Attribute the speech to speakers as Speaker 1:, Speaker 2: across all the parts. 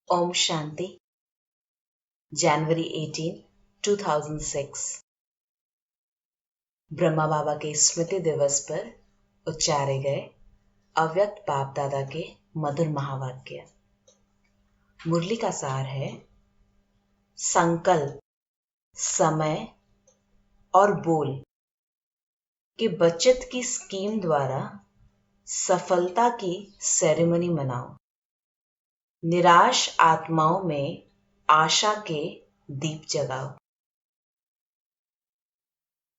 Speaker 1: ओम शांति। जनवरी 18, 2006। ब्रह्मा बाबा के स्मृति दिवस पर उच्चारे गए अव्यक्त बाप दादा के मधुर महावाक्य। मुरली का सार है, संकल्प, समय और बोल के बचत की स्कीम द्वारा सफलता की सेरेमनी मनाओ। निराश आत्माओं में आशा के दीप जगाओ।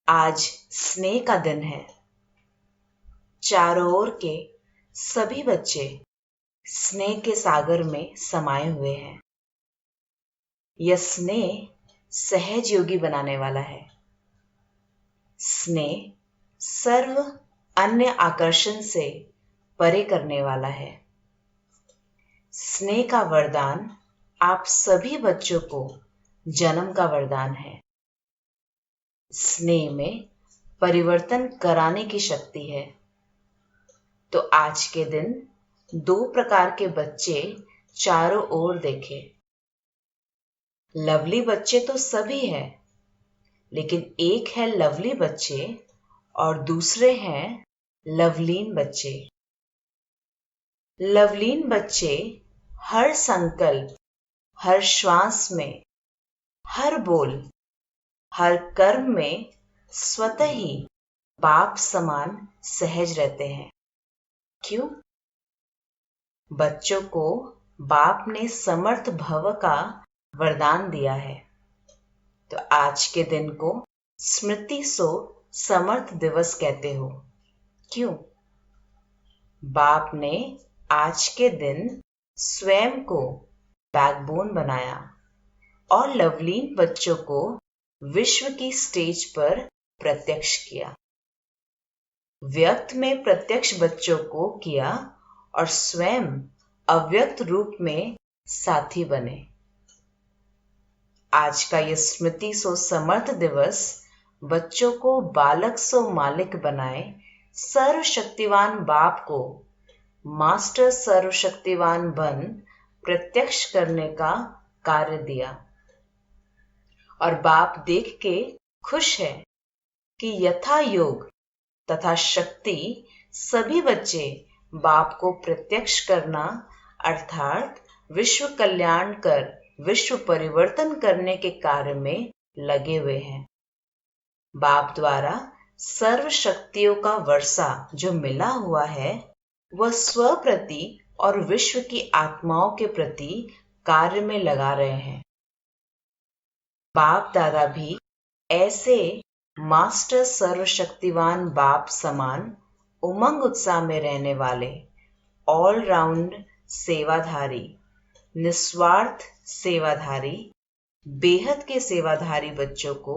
Speaker 1: आज स्नेह का दिन है। चारों ओर के सभी बच्चे स्नेह के सागर में समाये हुए हैं। यह स्नेह सहज योगी बनाने वाला है। स्नेह सर्व अन्य आकर्षण से परे करने वाला है। स्नेह का वरदान आप सभी बच्चों को जन्म का वरदान है। स्नेह में परिवर्तन कराने की शक्ति है। तो आज के दिन 2 प्रकार के बच्चे चारों ओर देखे। लवली बच्चे तो सभी हैं, लेकिन एक है लवली बच्चे और दूसरे हैं लवलीन बच्चे। लवलीन बच्चे हर संकल्प, हर श्वास में, हर बोल, हर कर्म में स्वतः ही बाप समान सहज रहते हैं। क्यों? बच्चों को बाप ने समर्थ भव का वरदान दिया है। तो आज के दिन को स्मृति सो समर्थ दिवस कहते हो। क्यों? बाप ने आज के दिन स्वयं को बैकबोन बनाया और लवलीन बच्चों को विश्व की स्टेज पर प्रत्यक्ष किया। व्यक्त में प्रत्यक्ष बच्चों को किया और स्वयं अव्यक्त रूप में साथी बने। आज का यह स्मृति सो समर्थ दिवस बच्चों को बालक सो मालिक बनाए, सर्वशक्तिवान बाप को मास्टर सर्वशक्तिवान बन प्रत्यक्ष करने का कार्य दिया। और बाप देख के खुश है कि यथा योग तथा शक्ति सभी बच्चे बाप को प्रत्यक्ष करना अर्थात विश्व कल्याण कर विश्व परिवर्तन करने के कार्य में लगे हुए हैं। बाप द्वारा सर्व शक्तियों का वर्षा जो मिला हुआ है वह स्व प्रति और विश्व की आत्माओं के प्रति कार्य में लगा रहे हैं। बाप दादा भी ऐसे मास्टर सर्वशक्तिवान बाप समान उमंग उत्साह में रहने वाले ऑल राउंड सेवाधारी, निस्वार्थ सेवाधारी, बेहद के सेवाधारी बच्चों को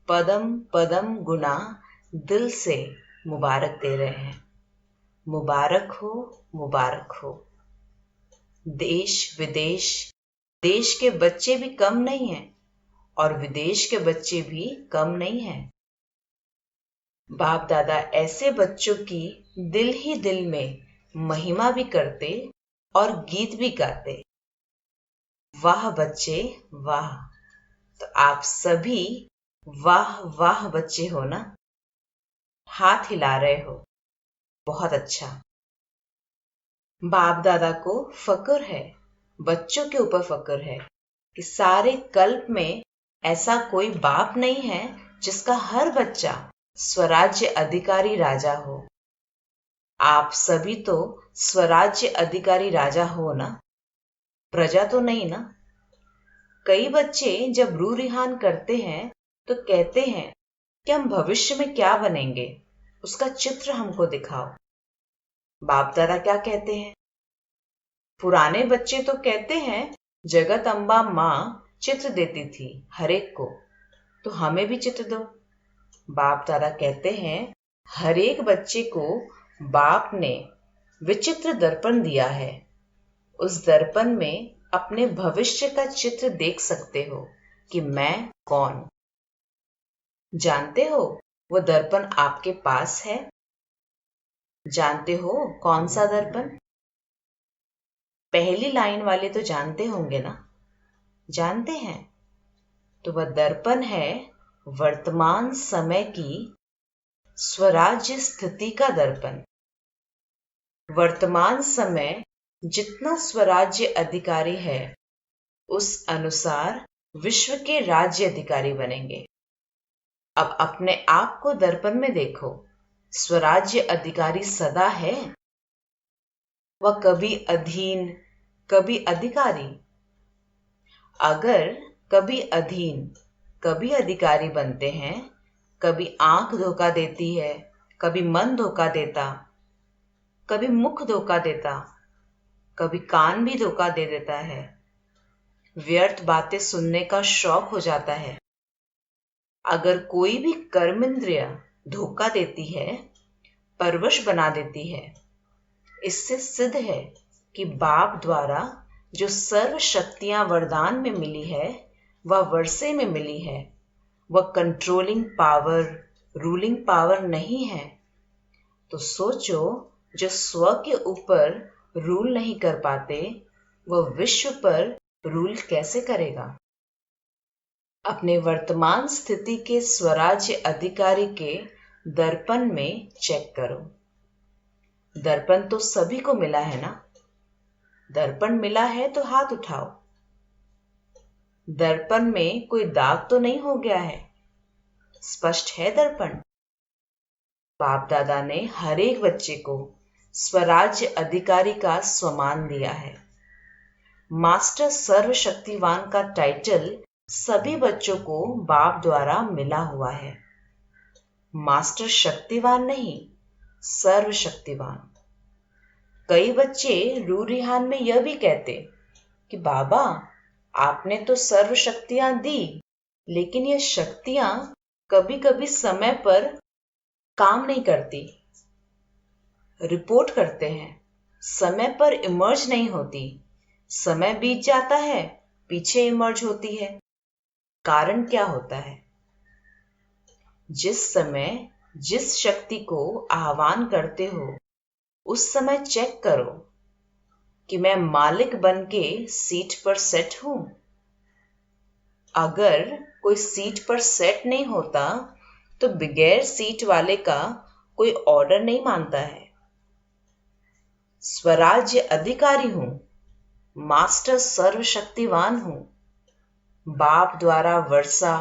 Speaker 1: पदम पदम गुना दिल से मुबारक दे रहे हैं। मुबारक हो, मुबारक हो। देश विदेश, देश के बच्चे भी कम नहीं हैं और विदेश के बच्चे भी कम नहीं हैं। बाप दादा ऐसे बच्चों की दिल ही दिल में महिमा भी करते और गीत भी गाते। वाह बच्चे वाह। तो आप सभी वाह वाह बच्चे हो ना? हाथ हिला रहे हो, बहुत अच्छा। बाप दादा को फक्र है, बच्चों के ऊपर फक्र है कि सारे कल्प में ऐसा कोई बाप नहीं है जिसका हर बच्चा स्वराज्य अधिकारी राजा हो। आप सभी तो स्वराज्य अधिकारी राजा हो ना? प्रजा तो नहीं ना? कई बच्चे जब रू रिहान करते हैं तो कहते हैं कि हम भविष्य में क्या बनेंगे, उसका चित्र हमको दिखाओ। बाप दादा क्या कहते हैं? पुराने बच्चे तो कहते हैं जगत अम्बा माँ चित्र देती थी हर एक को, तो हमें भी चित्र दो। बाप दादा कहते हैं हर एक बच्चे को बाप ने विचित्र दर्पण दिया है। उस दर्पण में अपने भविष्य का चित्र देख सकते हो कि मैं कौन। जानते हो वो दर्पण आपके पास है? जानते हो कौन सा दर्पण? पहली लाइन वाले तो जानते होंगे ना? जानते हैं? तो वह दर्पण है वर्तमान समय की स्वराज्य स्थिति का दर्पण। वर्तमान समय जितना स्वराज्य अधिकारी है उस अनुसार विश्व के राज्य अधिकारी बनेंगे। अब अपने आप को दर्पण में देखो। स्वराज्य अधिकारी सदा है? वह कभी अधीन, कभी अधिकारी। अगर कभी अधीन, कभी अधिकारी बनते हैं, कभी आंख धोखा देती है, कभी मन धोखा देता, कभी मुख धोखा देता, कभी कान भी धोखा दे देता है, व्यर्थ बातें सुनने का शौक हो जाता है। अगर कोई भी कर्मेंद्रिय धोखा देती है, परवश बना देती है, इससे सिद्ध है कि बाप द्वारा जो सर्व शक्तियां वरदान में मिली है वह वर्षे में मिली है। वह कंट्रोलिंग पावर, रूलिंग पावर नहीं है। तो सोचो, जो स्व के ऊपर रूल नहीं कर पाते वह विश्व पर रूल कैसे करेगा? अपने वर्तमान स्थिति के स्वराज्य अधिकारी के दर्पण में चेक करो। दर्पण तो सभी को मिला है ना? दर्पण मिला है तो हाथ उठाओ। दर्पण में कोई दाग तो नहीं हो गया है? स्पष्ट है दर्पण? बाप दादा ने हर एक बच्चे को स्वराज्य अधिकारी का स्वमान दिया है। मास्टर सर्वशक्तिवान का टाइटल सभी बच्चों को बाप द्वारा मिला हुआ है। मास्टर शक्तिवान नहीं, सर्वशक्तिवान। कई बच्चे रूरिहान में यह भी कहते कि बाबा आपने तो सर्व शक्तियां दी, लेकिन ये शक्तियां कभी कभी समय पर काम नहीं करती। रिपोर्ट करते हैं, समय पर इमर्ज नहीं होती। समय बीत जाता है, पीछे इमर्ज होती है। कारण क्या होता है? जिस समय जिस शक्ति को आह्वान करते हो उस समय चेक करो कि मैं मालिक बन के सीट पर सेट हूं। अगर कोई सीट पर सेट नहीं होता तो बगैर सीट वाले का कोई ऑर्डर नहीं मानता है। स्वराज्य अधिकारी हूं, मास्टर सर्वशक्तिवान हूं, बाप द्वारा वर्षा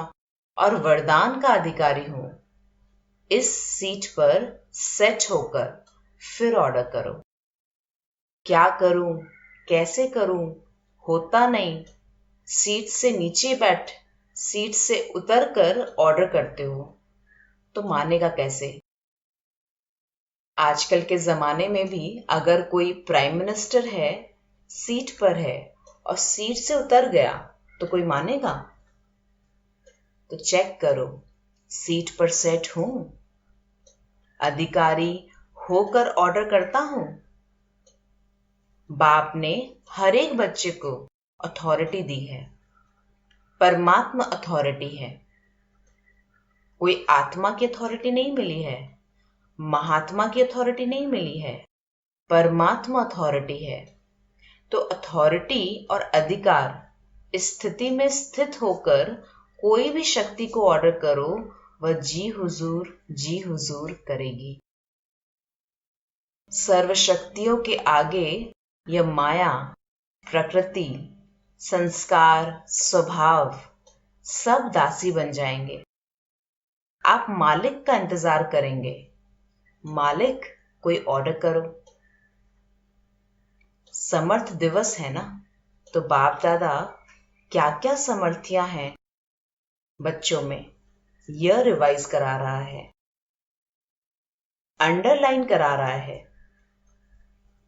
Speaker 1: और वरदान का अधिकारी हूं। इस सीट पर सेट होकर फिर ऑर्डर करो। क्या करूं, कैसे करूं, होता नहीं। सीट से नीचे बैठ, सीट से उतर कर ऑर्डर करते हो तो मानेगा कैसे? आजकल के जमाने में भी अगर कोई प्राइम मिनिस्टर है, सीट पर है और सीट से उतर गया तो कोई मानेगा? तो चेक करो, सीट पर सेट हूं, अधिकारी होकर ऑर्डर करता हूं। बाप ने हर एक बच्चे को अथॉरिटी दी है, परमात्मा अथॉरिटी है। कोई आत्मा की अथॉरिटी नहीं मिली है, महात्मा की अथॉरिटी नहीं मिली है, परमात्मा अथॉरिटी है। तो अथॉरिटी और अधिकार स्थिति में स्थित होकर कोई भी शक्ति को ऑर्डर करो, वह जी हुजूर करेगी। सर्व शक्तियों के आगे यह माया, प्रकृति, संस्कार, स्वभाव सब दासी बन जाएंगे। आप मालिक का इंतजार करेंगे। मालिक, कोई ऑर्डर करो। समर्थ दिवस है ना, तो बाप दादा क्या क्या समर्थियां हैं बच्चों में यह रिवाइज करा रहा है, अंडरलाइन करा रहा है।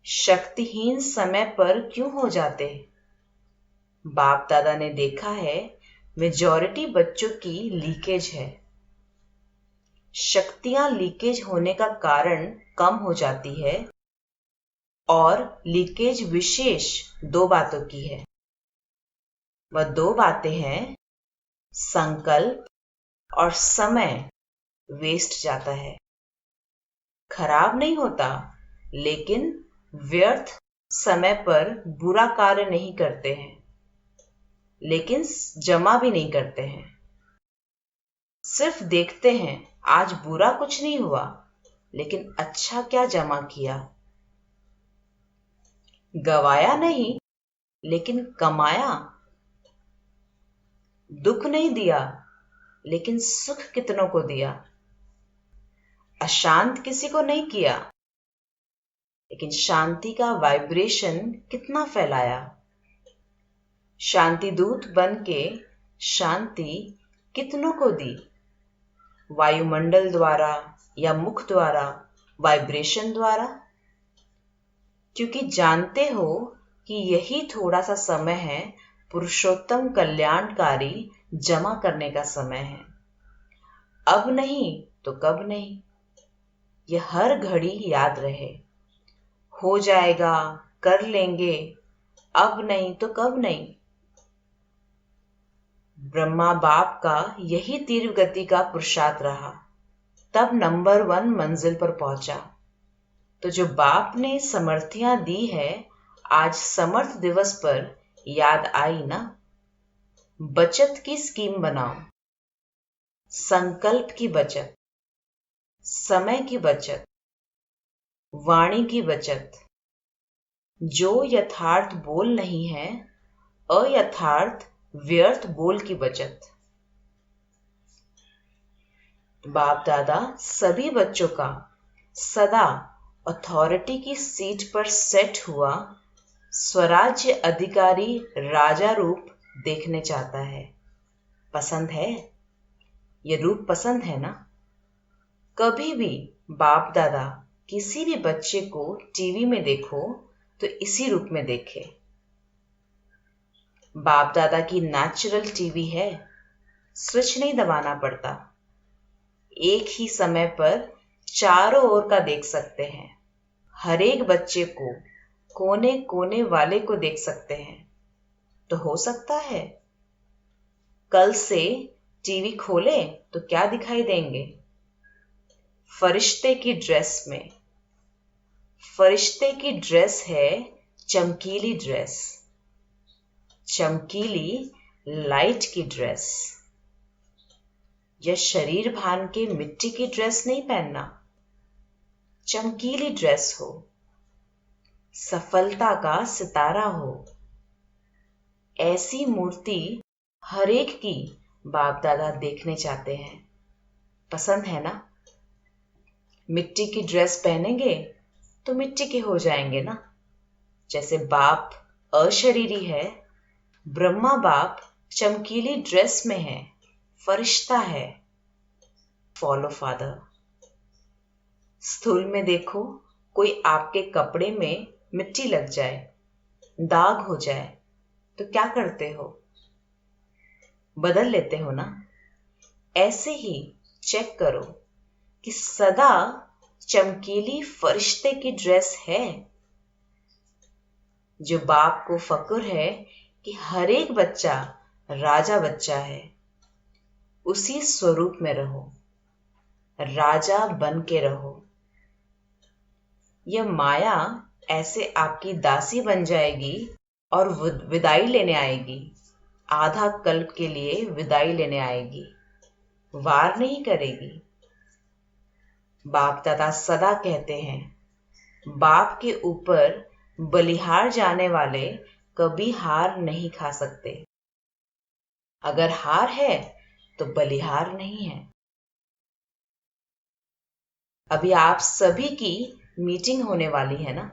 Speaker 1: शक्तिहीन समय पर क्यों हो जाते? बाप दादा ने देखा है मेजॉरिटी बच्चों की लीकेज है। शक्तियां लीकेज होने का कारण कम हो जाती है और लीकेज विशेष 2 बातों की है। वह 2 बातें हैं, संकल्प और समय वेस्ट जाता है। खराब नहीं होता, लेकिन व्यर्थ समय पर बुरा कार्य नहीं करते हैं, लेकिन जमा भी नहीं करते हैं। सिर्फ देखते हैं आज बुरा कुछ नहीं हुआ, लेकिन अच्छा क्या जमा किया। गवाया नहीं, लेकिन कमाया। दुख नहीं दिया, लेकिन सुख कितनों को दिया। अशांत किसी को नहीं किया, लेकिन शांति का वाइब्रेशन कितना फैलाया। शांति दूत बन के शांति कितनों को दी, वायुमंडल द्वारा या मुख द्वारा, वाइब्रेशन द्वारा। क्योंकि जानते हो कि यही थोड़ा सा समय है पुरुषोत्तम कल्याणकारी जमा करने का समय है। अब नहीं तो कब नहीं, यह हर घड़ी याद रहे। हो जाएगा, कर लेंगे, अब नहीं तो कब नहीं। ब्रह्मा बाप का यही तीव्र गति का पुरुषार्थ रहा, तब नंबर 1 मंजिल पर पहुंचा। तो जो बाप ने समर्थियां दी है, आज समर्थ दिवस पर याद आई ना। बचत की स्कीम बनाओ, संकल्प की बचत, समय की बचत, वाणी की बचत। जो यथार्थ बोल नहीं है, अयथार्थ व्यर्थ बोल की बचत। बाप दादा सभी बच्चों का सदा अथॉरिटी की सीट पर सेट हुआ स्वराज्य अधिकारी राजा रूप देखने चाहता है। पसंद है? ये रूप पसंद है ना? कभी भी बाप दादा किसी भी बच्चे को टीवी में देखो तो इसी रूप में देखे। बाप दादा की नेचुरल टीवी है, स्विच नहीं दबाना पड़ता। एक ही समय पर चारों ओर का देख सकते हैं। हर एक बच्चे को, कोने कोने वाले को देख सकते हैं। तो हो सकता है कल से टीवी खोले तो क्या दिखाई देंगे? फरिश्ते की ड्रेस में। फरिश्ते की ड्रेस है चमकीली ड्रेस, चमकीली लाइट की ड्रेस। यह शरीर भान के मिट्टी की ड्रेस नहीं पहनना, चमकीली ड्रेस हो, सफलता का सितारा हो। ऐसी मूर्ति हर एक की बाप दादा देखने चाहते हैं। पसंद है ना? मिट्टी की ड्रेस पहनेंगे तो मिट्टी के हो जाएंगे ना। जैसे बाप अशरीरी है, ब्रह्मा बाप चमकीली ड्रेस में है, फरिश्ता है। Follow father. स्थूल में देखो, कोई आपके कपड़े में मिट्टी लग जाए, दाग हो जाए तो क्या करते हो? बदल लेते हो ना। ऐसे ही चेक करो कि सदा चमकीली फरिश्ते की ड्रेस है। जो बाप को फक्र है कि हर एक बच्चा राजा बच्चा है, उसी स्वरूप में रहो, राजा बन के रहो। यह माया ऐसे आपकी दासी बन जाएगी और विदाई लेने आएगी। आधा कल्प के लिए विदाई लेने आएगी, वार नहीं करेगी। बाप दादा सदा कहते हैं, बाप के ऊपर बलिहार जाने वाले कभी हार नहीं खा सकते। अगर हार है तो बलिहार नहीं है। अभी आप सभी की मीटिंग होने वाली है ना,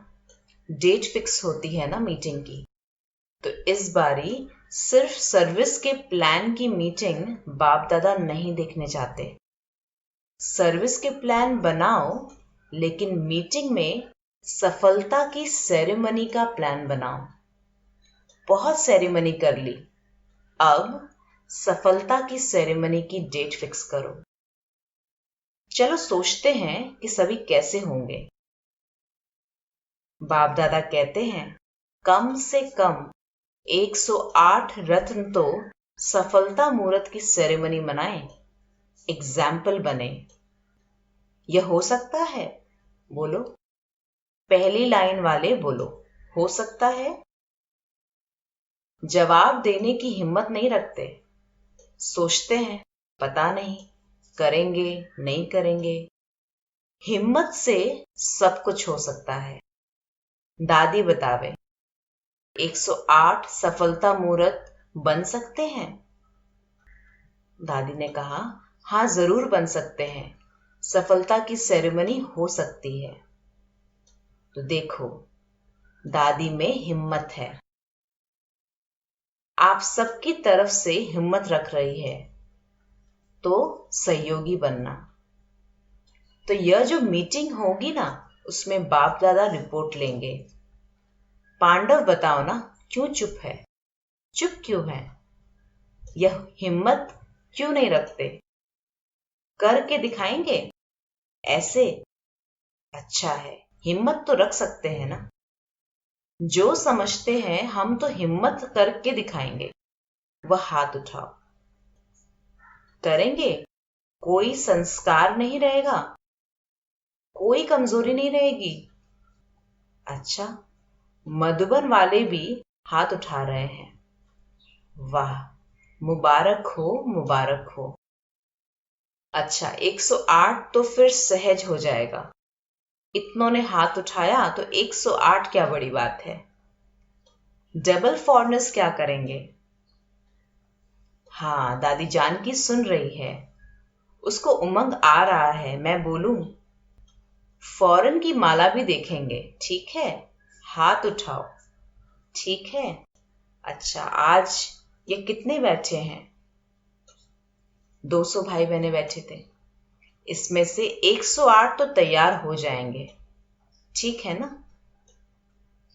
Speaker 1: डेट फिक्स होती है ना मीटिंग की। तो इस बारी सिर्फ सर्विस के प्लान की मीटिंग बाप दादा नहीं देखने चाहते। सर्विस के प्लान बनाओ, लेकिन मीटिंग में सफलता की सेरेमनी का प्लान बनाओ। बहुत सेरेमनी कर ली, अब सफलता की सेरेमनी की डेट फिक्स करो। चलो सोचते हैं कि सभी कैसे होंगे। बाप दादा कहते हैं, कम से कम 108 रत्न तो सफलता मुहूर्त की सेरेमनी मनाएं, एग्जाम्पल बने। यह हो सकता है? बोलो। पहली लाइन वाले बोलो, हो सकता है? जवाब देने की हिम्मत नहीं रखते। सोचते हैं पता नहीं, करेंगे नहीं करेंगे। हिम्मत से सब कुछ हो सकता है। दादी बतावे, 108 सफलता मुहूर्त बन सकते हैं? दादी ने कहा, हाँ जरूर बन सकते हैं। सफलता की सेरेमनी हो सकती है। तो देखो, दादी में हिम्मत है। आप सबकी तरफ से हिम्मत रख रही है, तो सहयोगी बनना। तो यह जो मीटिंग होगी ना, उसमें बाप दादा रिपोर्ट लेंगे। पांडव बताओ ना, क्यों चुप है? चुप क्यों है? यह हिम्मत क्यों नहीं रखते? करके दिखाएंगे ऐसे? अच्छा है, हिम्मत तो रख सकते हैं ना। जो समझते हैं हम तो हिम्मत करके दिखाएंगे, वह हाथ उठाओ। करेंगे? कोई संस्कार नहीं रहेगा, कोई कमजोरी नहीं रहेगी। अच्छा, मधुबन वाले भी हाथ उठा रहे हैं। वाह, मुबारक हो, मुबारक हो। अच्छा, 108 तो फिर सहज हो जाएगा। इतनों ने हाथ उठाया तो 108 क्या बड़ी बात है। डबल फॉरनेस क्या करेंगे? हाँ, दादी जानकी सुन रही है। उसको उमंग आ रहा है, मैं बोलूं? फौरन की माला भी देखेंगे, ठीक है? हाथ उठाओ, ठीक है? अच्छा, आज ये कितने बैठे हैं? 200 भाई बहने बैठे थे। इसमें से 108 तो तैयार हो जाएंगे, ठीक है ना?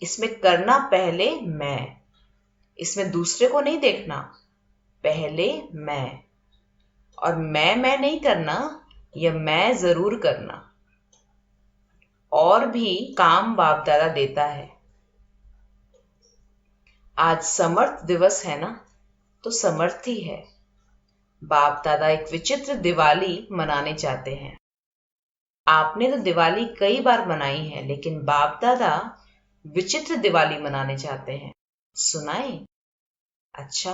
Speaker 1: इसमें करना पहले मैं, इसमें दूसरे को नहीं देखना, पहले मैं। और मैं नहीं करना, यह मैं जरूर करना। और भी काम बाप दादा देता है। आज समर्थ दिवस है ना, तो समर्थ ही है। बाप दादा एक विचित्र दिवाली मनाने चाहते हैं। आपने तो दिवाली कई बार मनाई है, लेकिन बाप दादा विचित्र दिवाली मनाने चाहते हैं। सुनाए? अच्छा,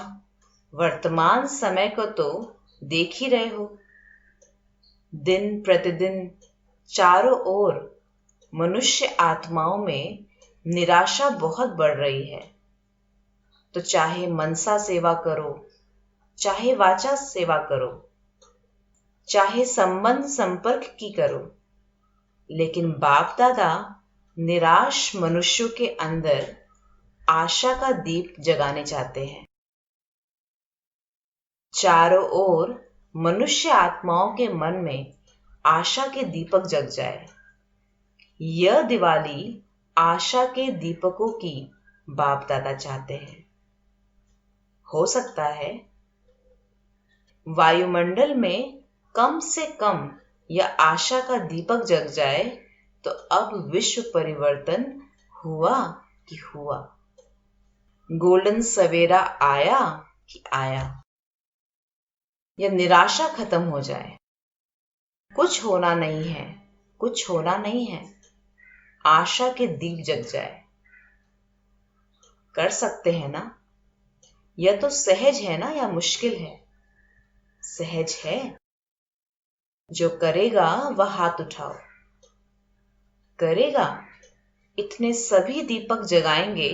Speaker 1: वर्तमान समय को तो देख ही रहे हो। दिन प्रतिदिन चारों ओर मनुष्य आत्माओं में निराशा बहुत बढ़ रही है। तो चाहे मनसा सेवा करो, चाहे वाचा सेवा करो, चाहे संबंध संपर्क की करो, लेकिन बाप दादा निराश मनुष्यों के अंदर आशा का दीप जगाने चाहते हैं। चारों ओर मनुष्य आत्माओं के मन में आशा के दीपक जग जाए। यह दिवाली आशा के दीपकों की बाप दादा चाहते हैं। हो सकता है वायुमंडल में कम से कम यह आशा का दीपक जग जाए, तो अब विश्व परिवर्तन हुआ कि हुआ। गोल्डन सवेरा आया कि आया। यह निराशा खत्म हो जाए। कुछ होना नहीं है, कुछ होना नहीं है। आशा के दीप जग जाए। कर सकते हैं ना? यह तो सहज है ना, या मुश्किल है? सहज है। जो करेगा वह हाथ उठाओ। करेगा? इतने सभी दीपक जगाएंगे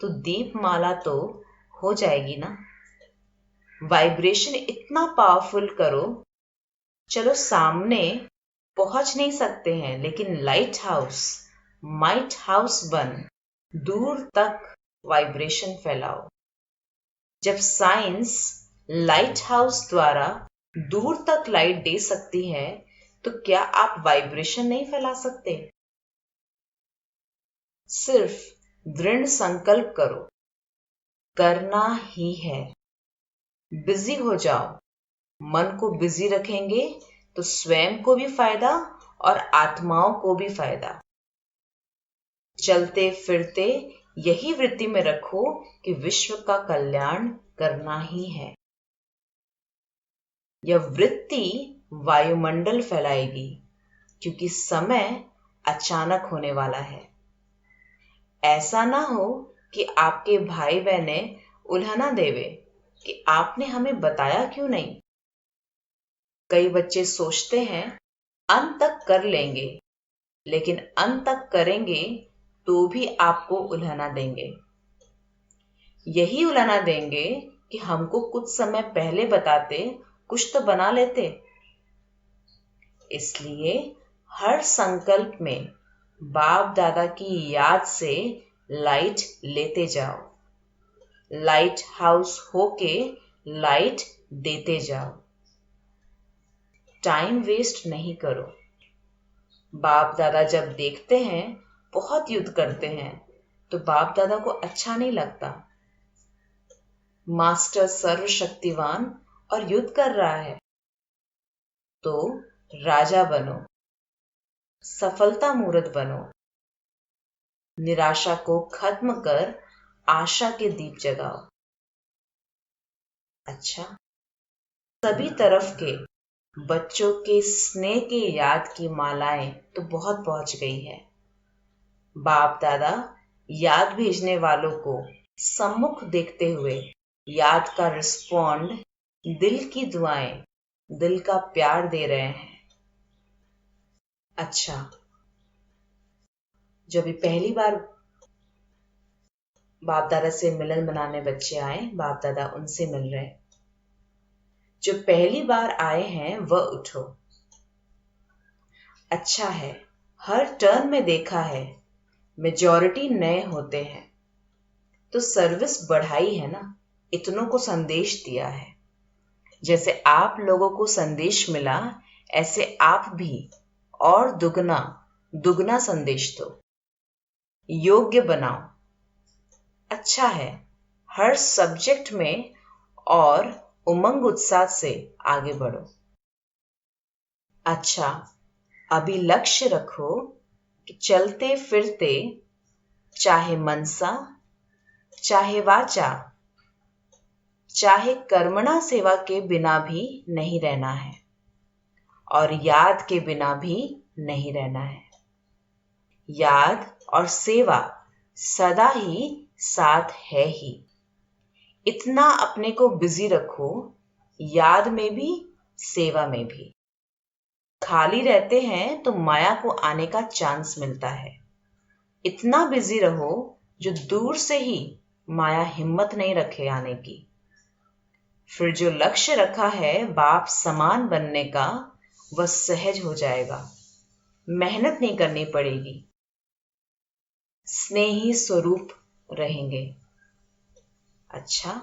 Speaker 1: तो दीपमाला तो हो जाएगी ना। वाइब्रेशन इतना पावरफुल करो, चलो सामने पहुंच नहीं सकते हैं, लेकिन लाइट हाउस, माइट हाउस बन दूर तक वाइब्रेशन फैलाओ। जब साइंस लाइट हाउस द्वारा दूर तक लाइट दे सकती है, तो क्या आप वाइब्रेशन नहीं फैला सकते? सिर्फ दृढ़ संकल्प करो, करना ही है। बिजी हो जाओ। मन को बिजी रखेंगे तो स्वयं को भी फायदा और आत्माओं को भी फायदा। चलते फिरते यही वृत्ति में रखो कि विश्व का कल्याण करना ही है। यह वृत्ति वायुमंडल फैलाएगी, क्योंकि समय अचानक होने वाला है। ऐसा ना हो कि आपके भाई बहनें उल्हना देवे कि आपने हमें बताया क्यों नहीं। कई बच्चे सोचते हैं अंत तक कर लेंगे, लेकिन अंत तक करेंगे तो भी आपको उल्हना देंगे। यही उल्हना देंगे कि हमको कुछ समय पहले बताते, कुछ तो बना लेते। इसलिए हर संकल्प में बाप दादा की याद से लाइट लेते जाओ, लाइट हाउस होके लाइट देते जाओ। टाइम वेस्ट नहीं करो। बाप दादा जब देखते हैं बहुत युद्ध करते हैं तो बाप दादा को अच्छा नहीं लगता। मास्टर सर्वशक्तिवान और युद्ध कर रहा है, तो राजा बनो, सफलता मूर्त बनो। निराशा को खत्म कर आशा के दीप जगाओ। अच्छा, सभी तरफ के बच्चों के स्नेह के याद की मालाएं तो बहुत पहुंच गई है। बाप दादा याद भेजने वालों को सम्मुख देखते हुए याद का रिस्पॉन्ड, दिल की दुआएं, दिल का प्यार दे रहे हैं। अच्छा, जब भी पहली बार बाप दादा से मिलन बनाने बच्चे आए, बाप दादा उनसे मिल रहे। जो पहली बार आए हैं वह उठो। अच्छा है, हर टर्न में देखा है मेजॉरिटी नए होते हैं, तो सर्विस बढ़ाई है ना, इतनों को संदेश दिया है। जैसे आप लोगों को संदेश मिला, ऐसे आप भी और दुगना दुगना संदेश दो। योग्य बनाओ। अच्छा है, हर सब्जेक्ट में और उमंग उत्साह से आगे बढ़ो। अच्छा, अभी लक्ष्य रखो कि चलते फिरते, चाहे मनसा, चाहे वाचा, चाहे कर्मणा सेवा के बिना भी नहीं रहना है और याद के बिना भी नहीं रहना है। याद और सेवा सदा ही साथ है ही। इतना अपने को बिजी रखो, याद में भी सेवा में भी। खाली रहते हैं तो माया को आने का चांस मिलता है। इतना बिजी रहो जो दूर से ही माया हिम्मत नहीं रखे आने की। फिर जो लक्ष्य रखा है बाप समान बनने का, वह सहज हो जाएगा। मेहनत नहीं करनी पड़ेगी। स्नेही स्वरूप रहेंगे। अच्छा,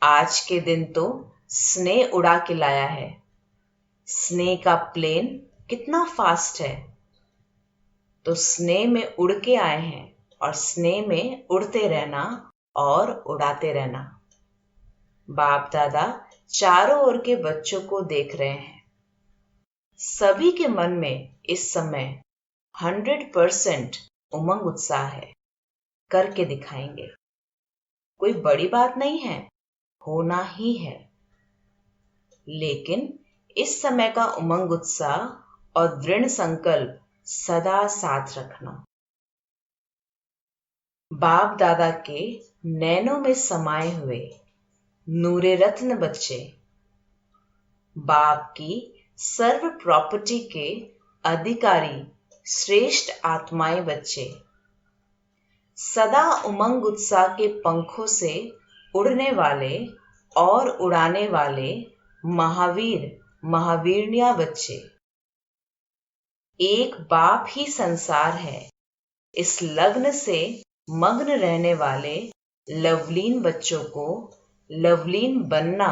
Speaker 1: आज के दिन तो स्नेह उड़ा के लाया है। स्नेह का प्लेन कितना फास्ट है, तो स्नेह में उड़ के आए हैं और स्नेह में उड़ते रहना और उड़ाते रहना। बाप दादा चारों ओर के बच्चों को देख रहे हैं। सभी के मन में इस समय 100% उमंग उत्साह है। करके दिखाएंगे। कोई बड़ी बात नहीं है, होना ही है। लेकिन इस समय का उमंग उत्साह और दृढ़ संकल्प सदा साथ रखना। बाप दादा के नैनों में समाये हुए नूरे रत्न बच्चे, बाप की सर्व प्रॉपर्टी के अधिकारी श्रेष्ठ आत्माएं बच्चे, सदा उमंग उत्साह के पंखों से उड़ने वाले और उड़ाने वाले महावीर महावीरनिया बच्चे। एक बाप ही संसार है, इस लग्न से मग्न रहने वाले लवलीन बच्चों को लवलीन बनना,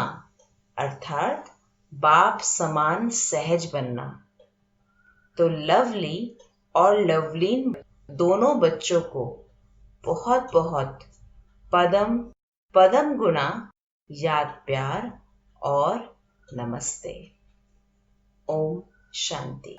Speaker 1: अर्थात बाप समान सहज बनना। तो लवली और लवलीन दोनों बच्चों को बहुत बहुत पदम पदम गुणा याद प्यार और नमस्ते। ओम शांति।